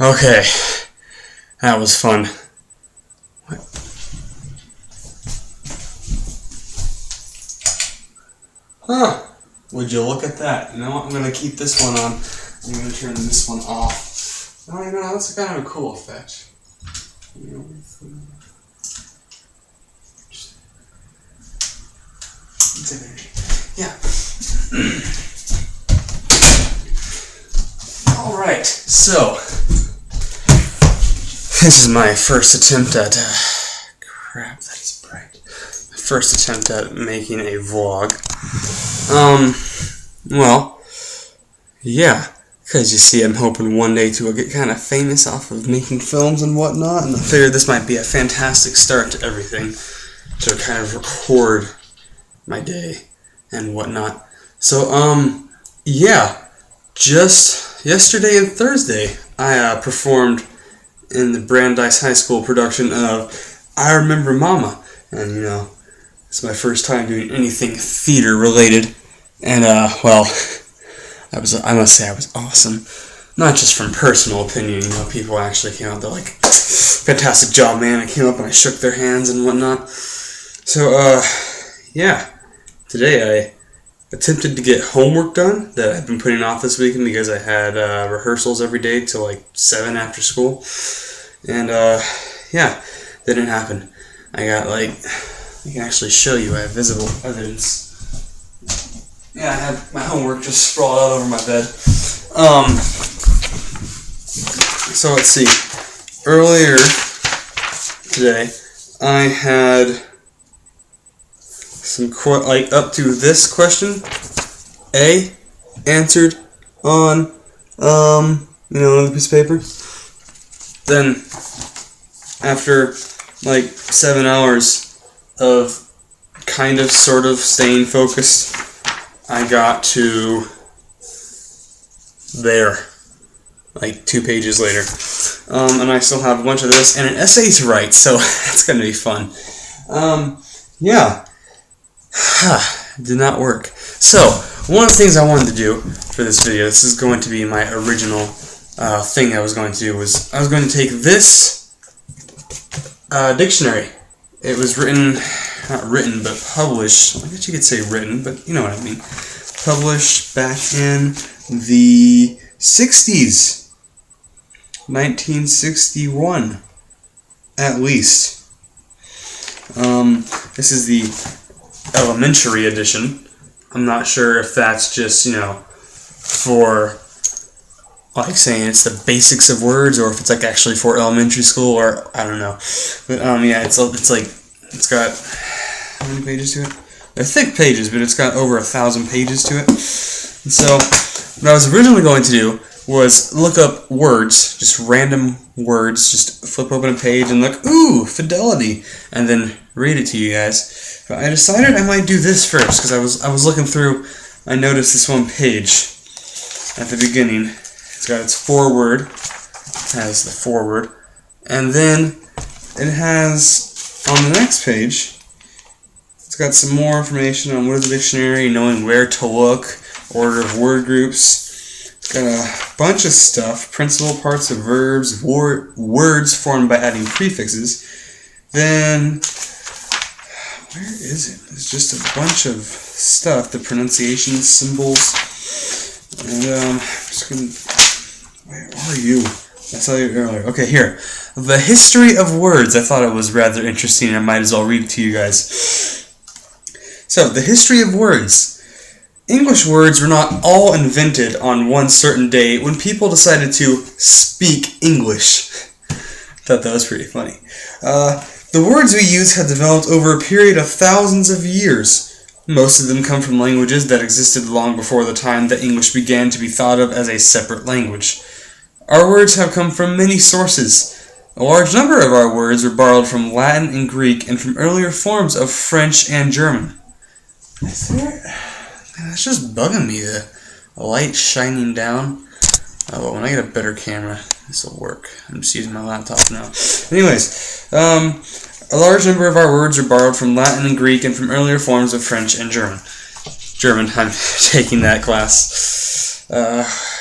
Okay, that was fun. What? Huh, would you look at that? You know what, I'm going to keep this one on. I'm going to turn this one off. Oh, you know, that's kind of a cool effect. Yeah. Alright, so this is my first attempt at crap, that is bright. My first attempt at making a vlog. Well, yeah, because you see, I'm hoping one day to get kind of famous off of making films and whatnot, and I figured this might be a fantastic start to everything, to kind of record my day and whatnot. So, yeah, just yesterday and Thursday, I performed in the Brandeis High School production of I Remember Mama, and you know, it's my first time doing anything theater related, and well, I must say I was awesome. Not just from personal opinion, you know, people actually came out, they're like, fantastic job, man. I came up and I shook their hands and whatnot. So, yeah, today I attempted to get homework done that I've been putting off this weekend because I had rehearsals every day till like 7 after school. And, yeah, that didn't happen. I got like, I can actually show you, I have visible evidence. Yeah, I had my homework just sprawled out over my bed. So let's see. Earlier today, I had some like up to this question, A, answered on you know, another piece of paper. Then after like 7 hours of kind of sort of staying focused, I got to there, like 2 pages later. And I still have a bunch of this and an essay to write, so that's going to be fun. Yeah. Did not work. So, one of the things I wanted to do for this video, this is going to be my original thing I was going to do, was I was going to take this dictionary. It was written, not written, but published. I guess you could say written, but you know what I mean. Published back in the 60s. 1961, at least. This is the elementary edition. I'm not sure if that's just, you know, for like saying it's the basics of words, or if it's like actually for elementary school, or I don't know. But yeah, it's like, it's got, how many pages to it? They're thick pages, but it's got over 1,000 pages to it. And so what I was originally going to do was look up words, just random words, just flip open a page and look, ooh, fidelity, and then read it to you guys. But I decided I might do this first, because I was looking through, I noticed this one page at the beginning. It's got its foreword, has the foreword, and then it has, on the next page, it's got some more information on what is a dictionary, knowing where to look, order of word groups. It's got a bunch of stuff, principal parts of verbs, words formed by adding prefixes. Then, where is it? It's just a bunch of stuff, the pronunciations, symbols, and I'm just going to, where are you? I saw you earlier. Okay, here. The history of words. I thought it was rather interesting. I might as well read it to you guys. So, the history of words. English words were not all invented on one certain day when people decided to speak English. I thought that was pretty funny. The words we use have developed over a period of thousands of years. Most of them come from languages that existed long before the time that English began to be thought of as a separate language. Our words have come from many sources. A large number of our words were borrowed from Latin and Greek and from earlier forms of French and German. Is there... Man, that's just bugging me, the light shining down. Oh, well, when I get a better camera, this will work. I'm just using my laptop now. Anyways, a large number of our words are borrowed from Latin and Greek and from earlier forms of French and German. I'm taking that class.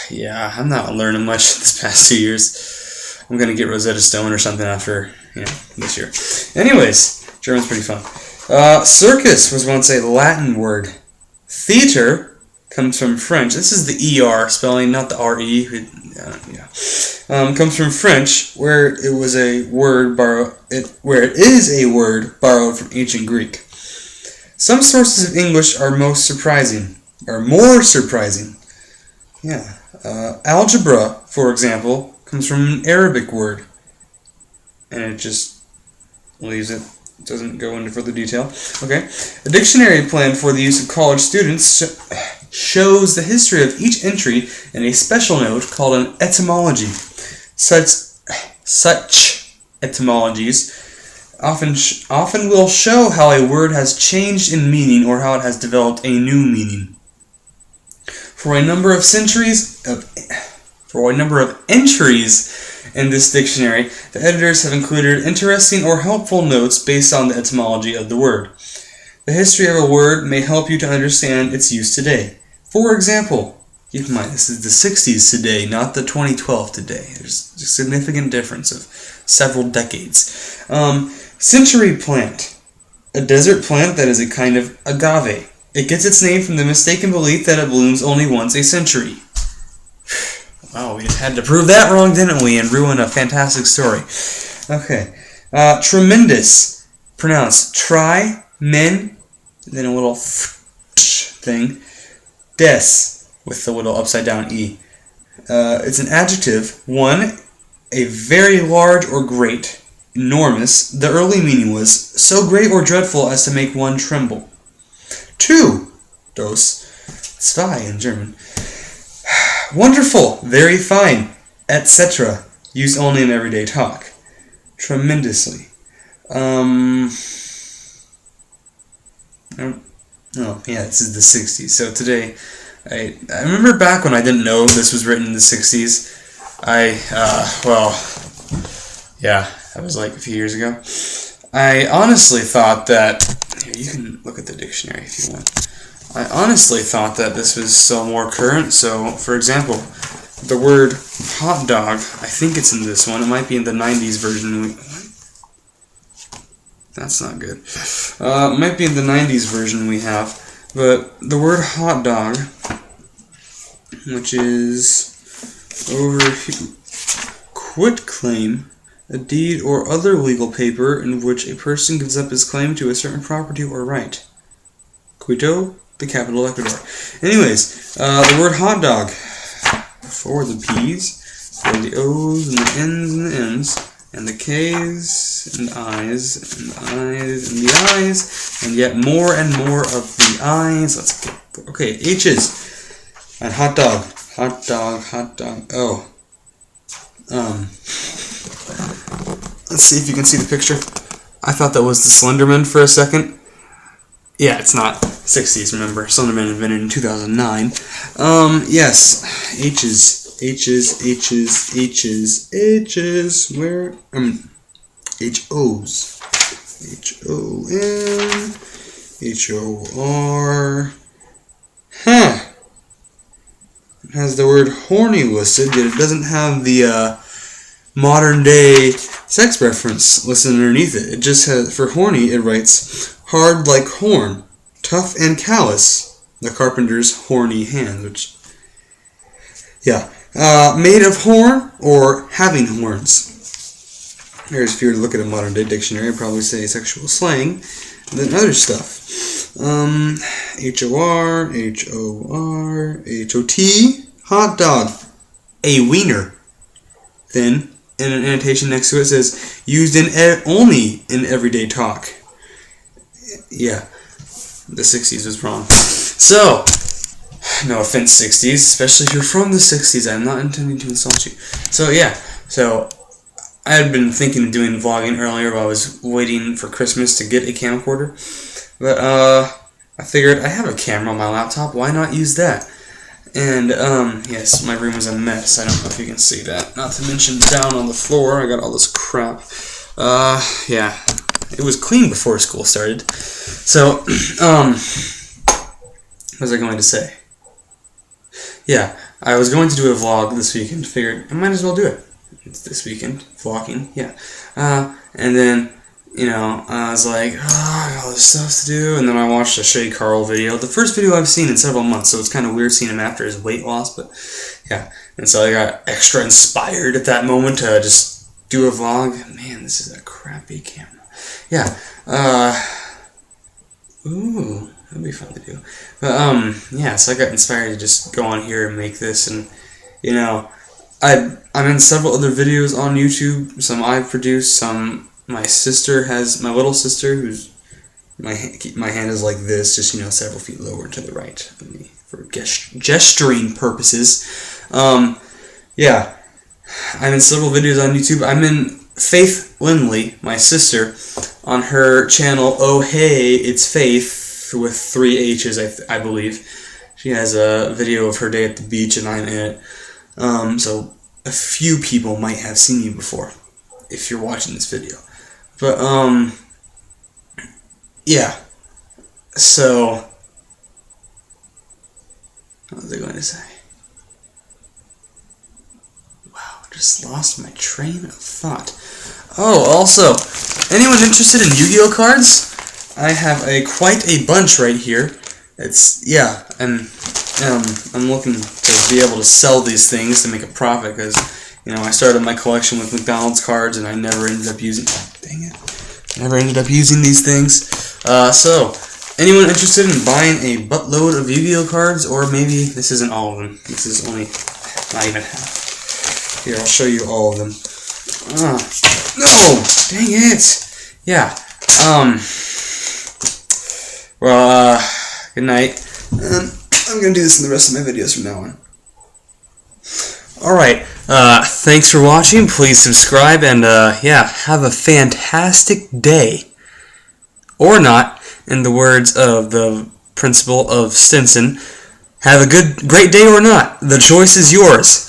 Yeah, I'm not learning much this past 2 years. I'm gonna get Rosetta Stone or something after this year. Anyways, German's pretty fun. Circus was once a Latin word. Theater comes from French. This is the ER spelling, not the RE. Comes from French, where it was a word where it is a word borrowed from ancient Greek. Some sources of English are more surprising. Yeah. Algebra, for example, comes from an Arabic word, and it just leaves it. Doesn't go into further detail. Okay. A dictionary plan for the use of college students shows the history of each entry in a special note called an etymology. Such etymologies often will show how a word has changed in meaning or how it has developed a new meaning. For a number of entries in this dictionary, the editors have included interesting or helpful notes based on the etymology of the word. The history of a word may help you to understand its use today. For example, keep in mind this is the 60s today, not the 2012 today. There's a significant difference of several decades. Century plant, a desert plant that is a kind of agave. It gets its name from the mistaken belief that it blooms only once a century. Wow, we just had to prove that wrong, didn't we, and ruin a fantastic story. Okay. Tremendous. Pronounced try-men, then a little thing. Des, with the little upside-down E. It's an adjective. 1, a very large or great. Enormous. The early meaning was so great or dreadful as to make one tremble. 2, dos, zwei in German. Wonderful, very fine, etc. Used only in everyday talk. Tremendously. This is the 60s. So today, I remember back when I didn't know this was written in the 60s. That was like a few years ago. I honestly thought that, here, you can look at the dictionary if you want. I honestly thought that this was still more current. So, for example, the word hot dog, I think it's in this one. It might be in the 90s version. That's not good. It might be in the 90s version we have. But the word hot dog, which is over here, quit claim, a deed or other legal paper in which a person gives up his claim to a certain property or right. Quito, the capital of Ecuador. Anyways, the word hot dog, for the P's, for the O's and the N's and the M's, and the K's and I's and the I's and the I's, and yet more and more of the I's. Let's get, okay, H's, and hot dog, oh. Let's see if you can see the picture. I thought that was the Slender Man for a second. Yeah, it's not. 60s, remember. Slender Man invented in 2009. Yes. H's. Where? H-O's. H-O-N. H-O-R. Huh. It has the word horny listed, yet it doesn't have the, modern day sex reference listed underneath it. It just has, for horny, it writes, hard like horn, tough and callous, the carpenter's horny hand, which, yeah. Made of horn or having horns. There's, if you were to look at a modern day dictionary, I'd probably say sexual slang, and then other stuff. H-O-R, H-O-R, H-O-T, hot dog, a wiener. Then, in an annotation next to it says, used in only in everyday talk. Yeah, the 60s was wrong. So, no offense 60s, especially if you're from the 60s, I'm not intending to insult you. So yeah, I had been thinking of doing vlogging earlier while I was waiting for Christmas to get a camcorder. But, I figured I have a camera on my laptop, why not use that? And, yes, my room was a mess. I don't know if you can see that. Not to mention down on the floor, I got all this crap. Yeah. It was clean before school started. So, what was I going to say? Yeah, I was going to do a vlog this weekend. Figured I might as well do it. It's this weekend, vlogging, yeah. And then, I was like, oh, I got all this stuff to do. And then I watched a Shay Carl video. The first video I've seen in several months, so it's kind of weird seeing him after his weight loss, but yeah. And so I got extra inspired at that moment to just do a vlog. Man, this is a crappy camera. Yeah. Ooh, that'd be fun to do. But, yeah, so I got inspired to just go on here and make this, and, I'm in several other videos on YouTube. Some I've produced, some my little sister, who's, my hand is like this, just, several feet lower to the right of me for gesturing purposes. Yeah, I'm in several videos on YouTube. I'm in Faith Lindley, my sister, on her channel, Oh Hey, It's Faith, with 3 H's, I believe. She has a video of her day at the beach, and I'm in it. So a few people might have seen me before, if you're watching this video. But, yeah. So, what was I going to say? Wow, just lost my train of thought. Oh, also, anyone interested in Yu-Gi-Oh cards? I have quite a bunch right here. I'm looking to be able to sell these things to make a profit, because, I started my collection with McDonald's cards, and I never ended up using, these things. So, anyone interested in buying a buttload of Yu-Gi-Oh cards, or maybe this isn't all of them. This is only not even half. Here, I'll show you all of them. No! Dang it! Yeah. Well, good night. I'm gonna do this in the rest of my videos from now on. Alright, thanks for watching. Please subscribe, and, yeah, have a fantastic day. Or not, in the words of the principal of Stinson. Have a great day or not. The choice is yours.